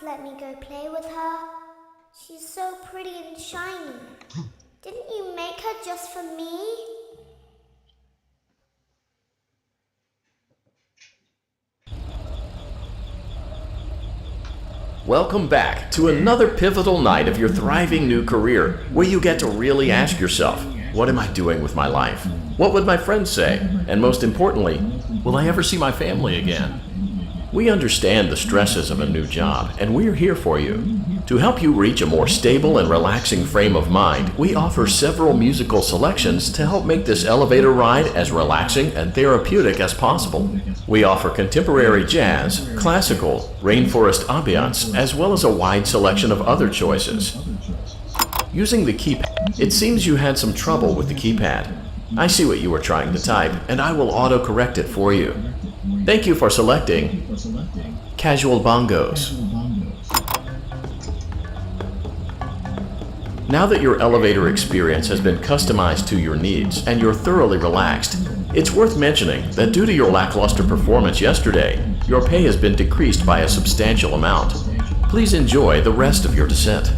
let me go play with her? She's so pretty and shiny. Didn't you make her just for me? Welcome back to another pivotal night of your thriving new career, where you get to really ask yourself, what am I doing with my life? What would my friends say? And most importantly, will I ever see my family again? We understand the stresses of a new job, and we're here for you. To help you reach a more stable and relaxing frame of mind, we offer several musical selections to help make this elevator ride as relaxing and therapeutic as possible. We offer contemporary jazz, classical, rainforest ambiance, as well as a wide selection of other choices. Using the keypad, it seems you had some trouble with the keypad. I see what you were trying to type, and I will auto-correct it for you. Thank you for selecting Casual Bongos. Now that your elevator experience has been customized to your needs and you're thoroughly relaxed, it's worth mentioning that due to your lackluster performance yesterday, your pay has been decreased by a substantial amount. Please enjoy the rest of your descent.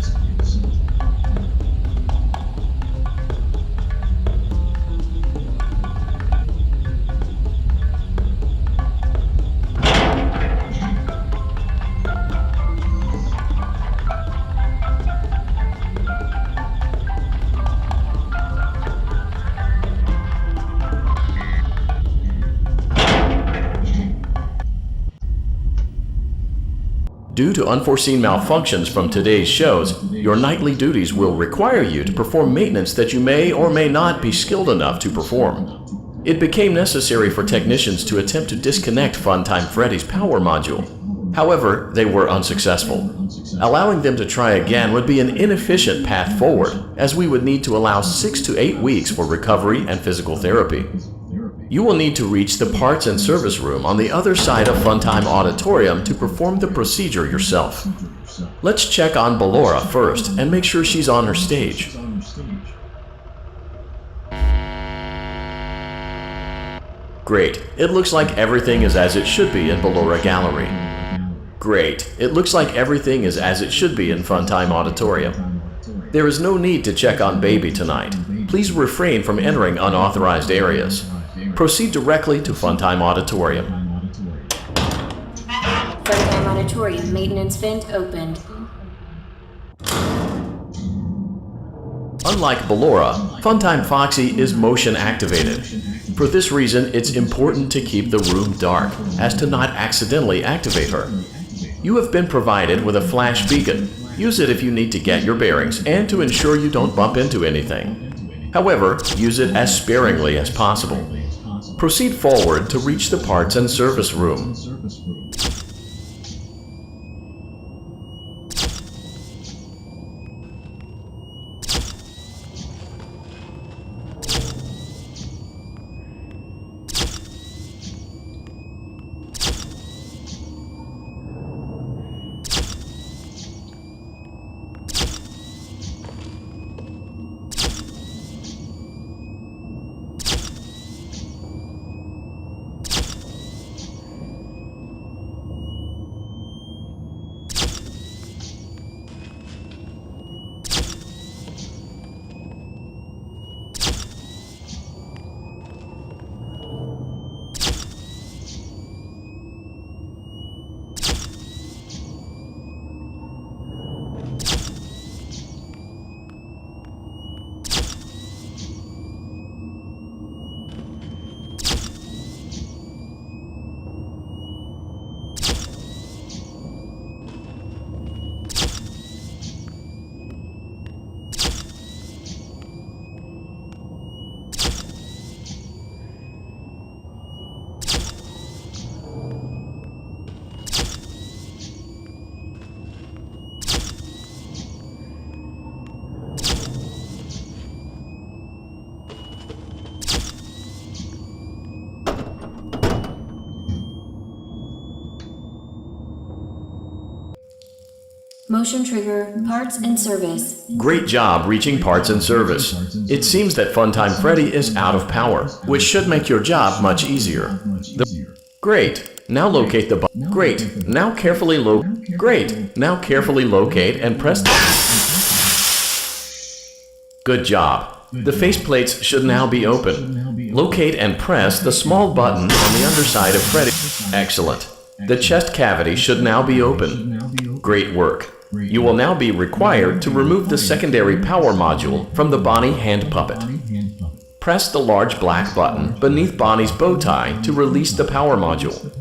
Due to unforeseen malfunctions from today's shows, your nightly duties will require you to perform maintenance that you may or may not be skilled enough to perform. It became necessary for technicians to attempt to disconnect Funtime Freddy's power module. However, they were unsuccessful. Allowing them to try again would be an inefficient path forward, as we would need to allow 6 to 8 weeks for recovery and physical therapy. You will need to reach the parts and service room on the other side of Funtime Auditorium to perform the procedure yourself. Let's check on Ballora first and make sure she's on her stage. Great, it looks like everything is as it should be in Ballora Gallery. Great, it looks like everything is as it should be in Funtime Auditorium. There is no need to check on Baby tonight. Please refrain from entering unauthorized areas. Proceed directly to Funtime Auditorium. Funtime Auditorium maintenance vent opened. Unlike Ballora, Funtime Foxy is motion activated. For this reason, it's important to keep the room dark, as to not accidentally activate her. You have been provided with a flash beacon. Use it if you need to get your bearings and to ensure you don't bump into anything. However, use it as sparingly as possible. Proceed forward to reach the parts and service room. Motion trigger, parts and service. Great job reaching parts and service. It seems that Funtime Freddy is out of power, which should make your job much easier. Great. Now locate the Great. Now carefully locate and press. Good job. The faceplates should now be open. Locate and press the small button on the underside of Freddy. Excellent. The chest cavity should now be open. Great work. You will now be required to remove the secondary power module from the Bonnie hand puppet. Press the large black button beneath Bonnie's bow tie to release the power module.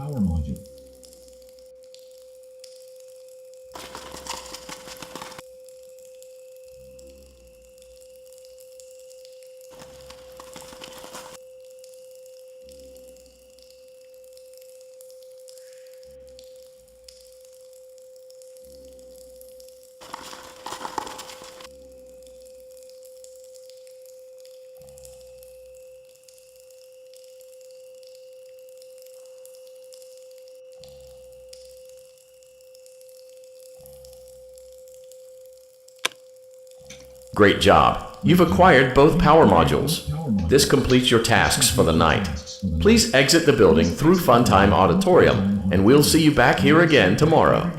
Great job. You've acquired both power modules. This completes your tasks for the night. Please exit the building through Funtime Auditorium, and we'll see you back here again tomorrow.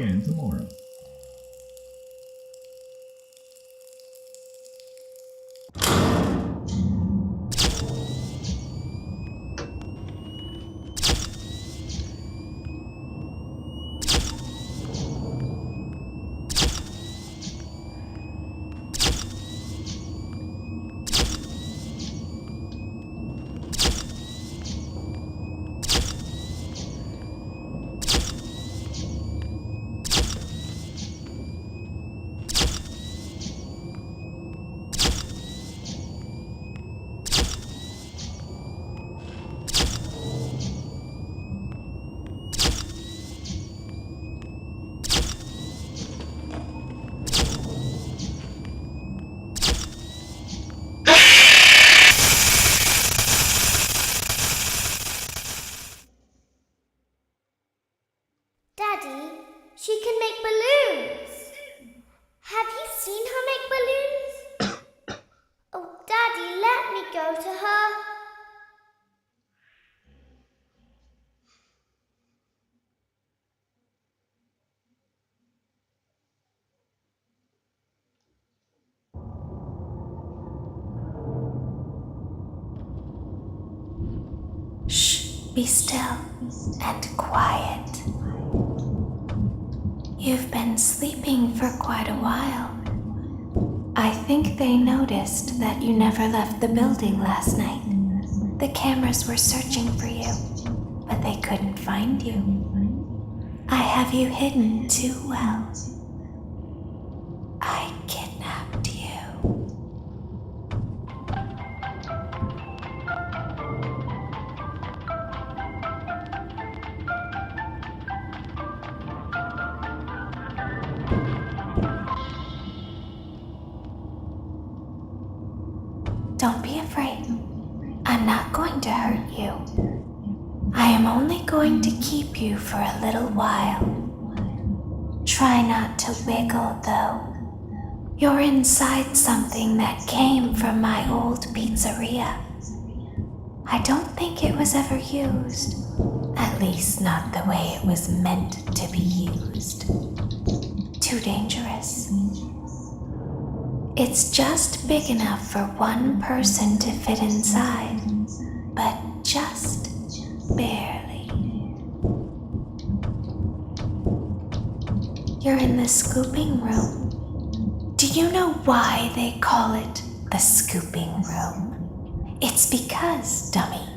Daddy, she can make balloons. Have you seen her make balloons? Oh, Daddy, let me go to her. Shh, be still and quiet. You've been sleeping for quite a while. I think they noticed that you never left the building last night. The cameras were searching for you, but they couldn't find you. I have you hidden too well. I kidnapped you. Don't be afraid. I'm not going to hurt you. I am only going to keep you for a little while. Try not to wiggle, though. You're inside something that came from my old pizzeria. I don't think it was ever used. At least not the way it was meant to be used. Too dangerous. It's just big enough for one person to fit inside, but just barely. You're in the scooping room. Do you know why they call it the scooping room? It's because, dummy,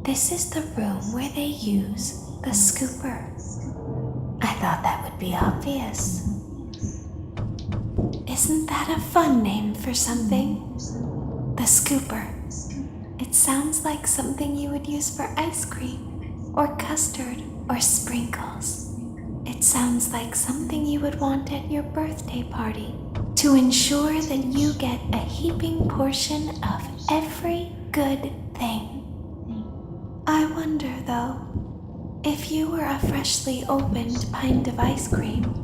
this is the room where they use the scooper. I thought that would be obvious. Isn't that a fun name for something? The scooper. It sounds like something you would use for ice cream, or custard, or sprinkles. It sounds like something you would want at your birthday party to ensure that you get a heaping portion of every good thing. I wonder, though, if you were a freshly opened pint of ice cream,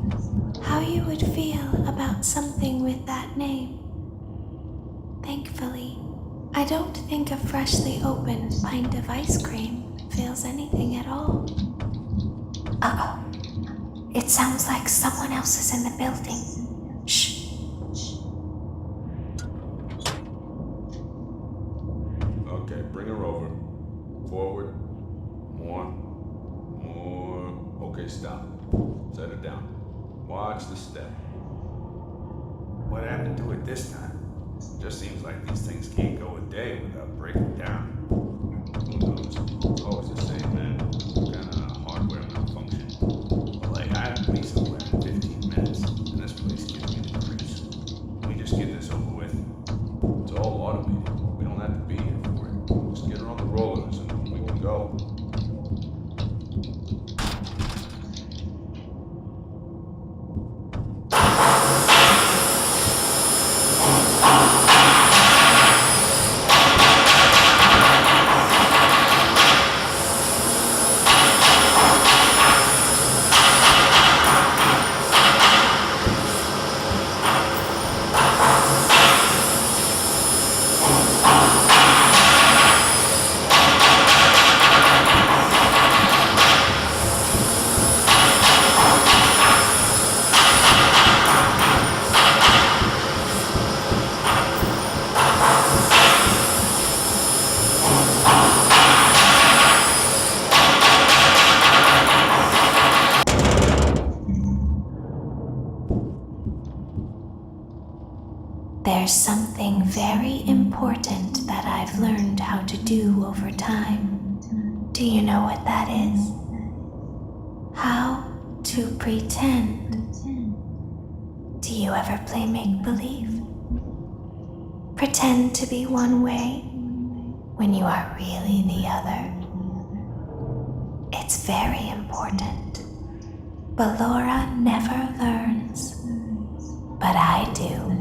how you would feel about something with that name. Thankfully, I don't think a freshly opened pint of ice cream feels anything at all. Uh-oh. It sounds like someone else is in the building. Shh. Okay, bring her over. Forward. More. Okay, stop. Set it down. Watch the step. What happened to it this time? Just seems like these things can't go a day without breaking down. Who knows? Always the same, man. Some kind of hardware malfunction. Well, they had to be somewhere in 15 minutes, and this place gives me the creeps. Can we just get this over with? It's all automated. We don't have to be here for it. Just get her on the rollers and we can go. There's something very important that I've learned how to do over time. Do you know what that is? How to pretend. Do you ever play make-believe? Pretend to be one way when you are really the other. It's very important. Ballora never learns, but I do.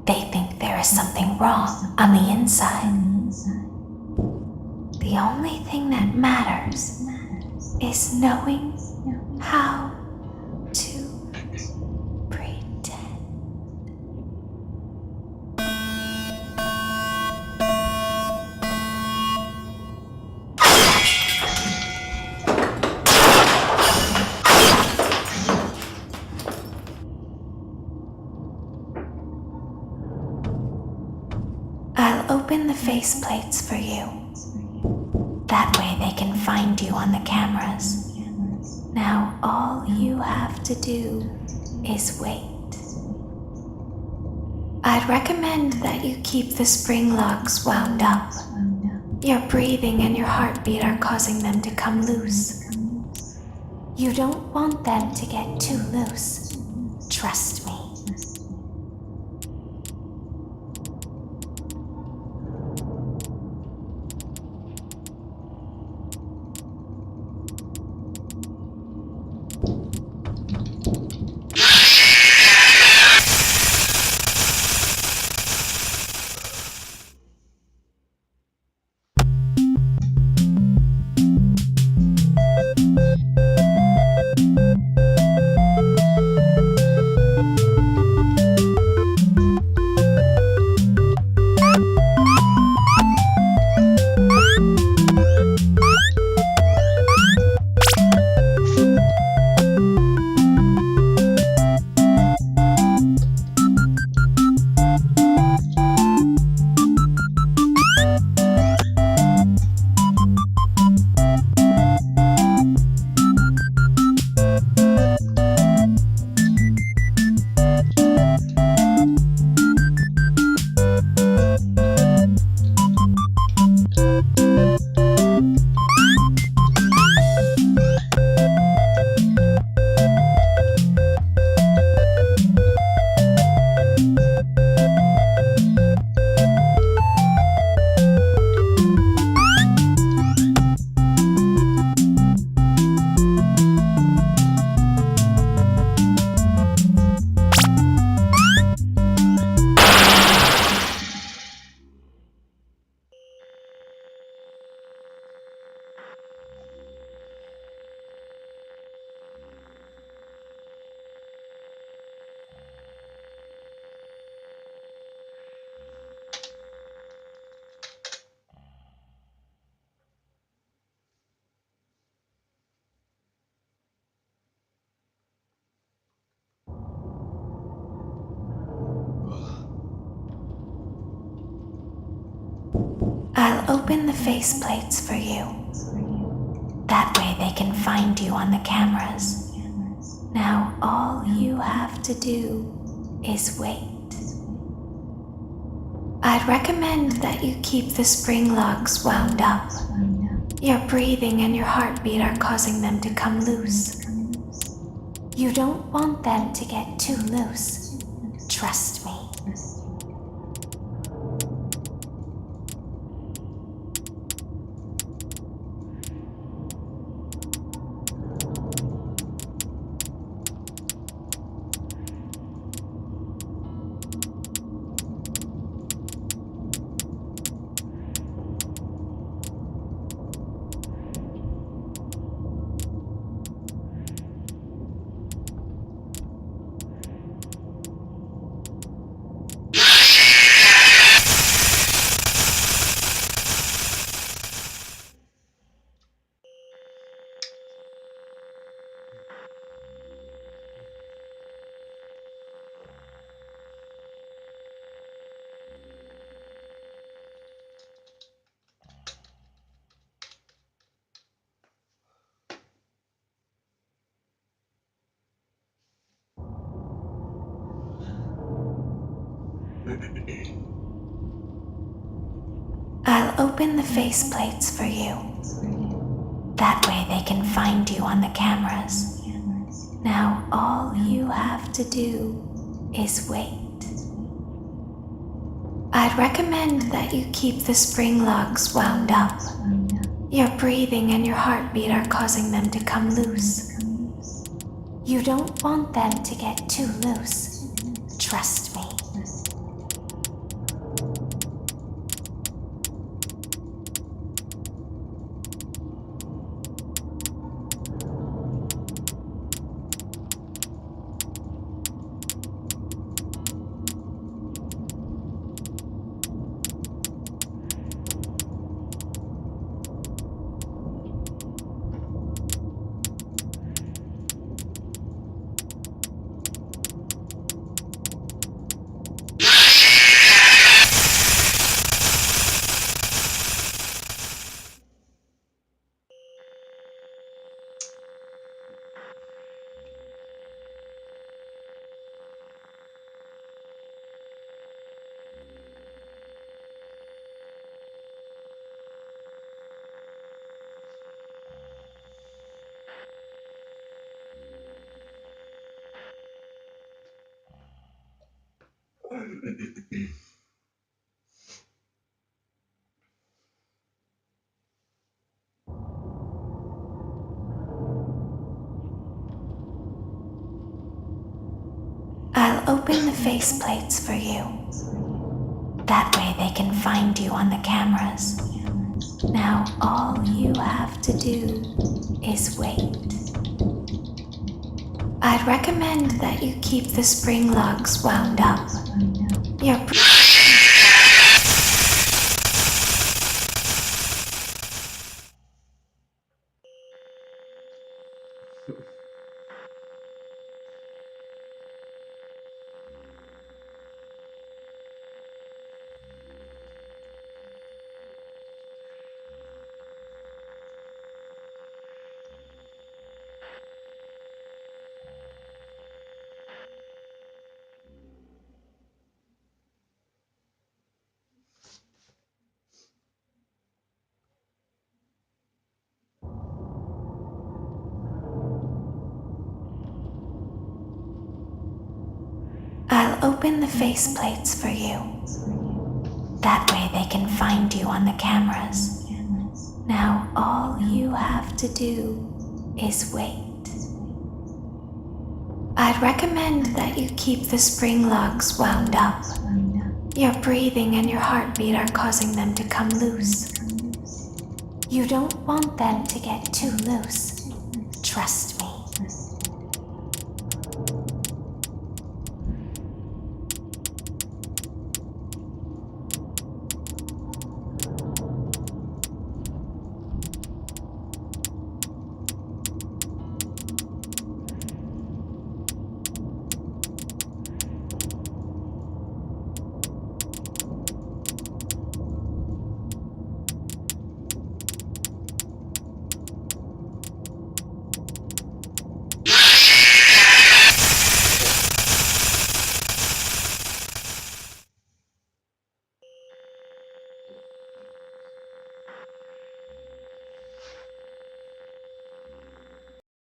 They think there is something wrong on the inside. The only thing that matters is knowing how to pretend. I'll open the faceplates for you. That way they can find you on the cameras. Now all you have to do is wait. I'd recommend that you keep the spring locks wound up. Your breathing and your heartbeat are causing them to come loose. You don't want them to get too loose. Trust me. I'll open the faceplates for you. That way they can find you on the cameras. Now all you have to do is wait. I'd recommend that you keep the spring locks wound up. Your breathing and your heartbeat are causing them to come loose. You don't want them to get too loose. Trust me. I'll open the faceplates for you. That way they can find you on the cameras. Now all you have to do is wait. I'd recommend that you keep the spring locks wound up. Your breathing and your heartbeat are causing them to come loose. You don't want them to get too loose. Trust me. I'll open the faceplates for you. That way they can find you on the cameras. Now all you have to do is wait. I'd recommend that you keep the spring locks wound up. Your I'll open the faceplates for you. That way they can find you on the cameras. Now all you have to do is wait. I'd recommend that you keep the spring locks wound up. Your breathing and your heartbeat are causing them to come loose. You don't want them to get too loose. Trust me.